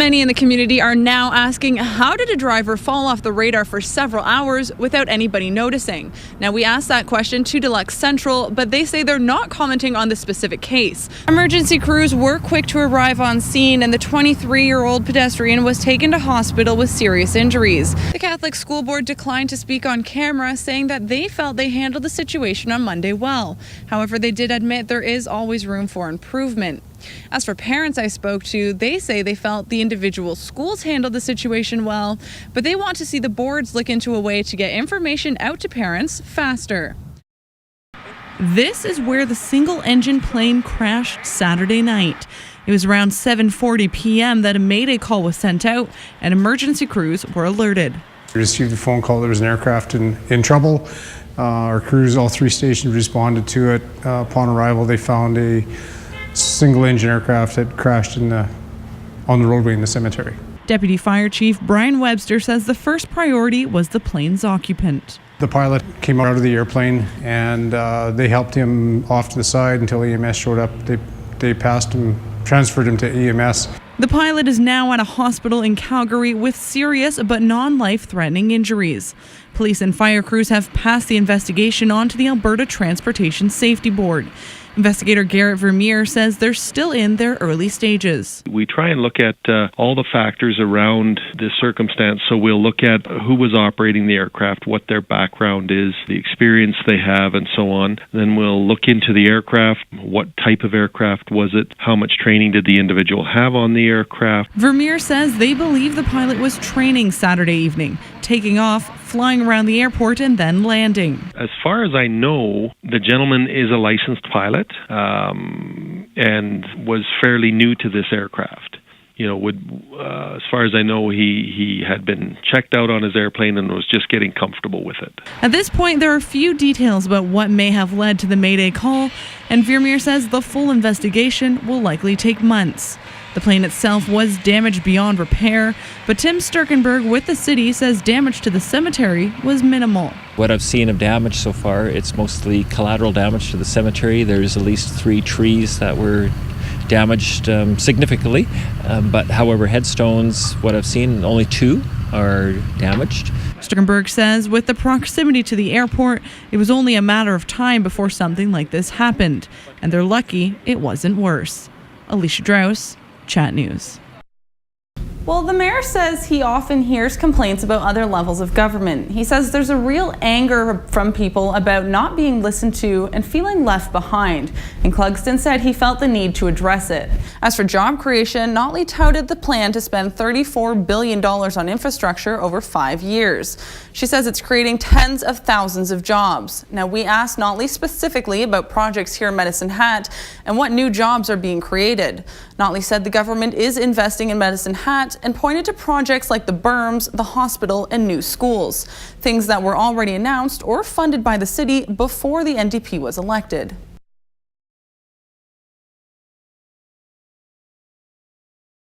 Many in the community are now asking, how did a driver fall off the radar for several hours without anybody noticing? Now, we asked that question to Deluxe Central, but they say they're not commenting on the specific case. Emergency crews were quick to arrive on scene, and the 23-year-old pedestrian was taken to hospital with serious injuries. The Catholic School Board declined to speak on camera, saying that they felt they handled the situation on Monday well. However, they did admit there is always room for improvement. As for parents I spoke to, they say they felt the individual schools handled the situation well, but they want to see the boards look into a way to get information out to parents faster. This is where the single-engine plane crashed Saturday night. It was around 7:40 p.m. that a mayday call was sent out and emergency crews were alerted. We received a phone call there was an aircraft in trouble. Our crews, all three stations, responded to it. Upon arrival, they found a single-engine aircraft that crashed on the roadway in the cemetery. Deputy Fire Chief Brian Webster says the first priority was the plane's occupant. The pilot came out of the airplane and they helped him off to the side until EMS showed up. They passed him, transferred him to EMS. The pilot is now at a hospital in Calgary with serious but non-life-threatening injuries. Police and fire crews have passed the investigation on to the Alberta Transportation Safety Board. Investigator Garrett Vermeer says they're still in their early stages. We try and look at all the factors around this circumstance. So we'll look at who was operating the aircraft, what their background is, the experience they have, and so on. Then we'll look into the aircraft. What type of aircraft was it? How much training did the individual have on the aircraft? Vermeer says they believe the pilot was training Saturday evening, taking off, flying around the airport, and then landing. As far as I know, the gentleman is a licensed pilot and was fairly new to this aircraft. As far as I know, he had been checked out on his airplane and was just getting comfortable with it. At this point, there are few details about what may have led to the mayday call, and Vermeer says the full investigation will likely take months. The plane itself was damaged beyond repair, but Tim Sturkenberg with the city says damage to the cemetery was minimal. What I've seen of damage so far, it's mostly collateral damage to the cemetery. There's at least 3 trees that were damaged significantly, but however, headstones, what I've seen, only 2 are damaged. Sturkenberg says with the proximity to the airport, it was only a matter of time before something like this happened, and they're lucky it wasn't worse. Alicia Draus, Chat News. Well, the mayor says he often hears complaints about other levels of government. He says there's a real anger from people about not being listened to and feeling left behind. And Clugston said he felt the need to address it. As for job creation, Notley touted the plan to spend $34 billion on infrastructure over 5 years. She says it's creating tens of thousands of jobs. Now, we asked Notley specifically about projects here in Medicine Hat and what new jobs are being created. Notley said the government is investing in Medicine Hat and pointed to projects like the berms, the hospital, and new schools, things that were already announced or funded by the city before the NDP was elected.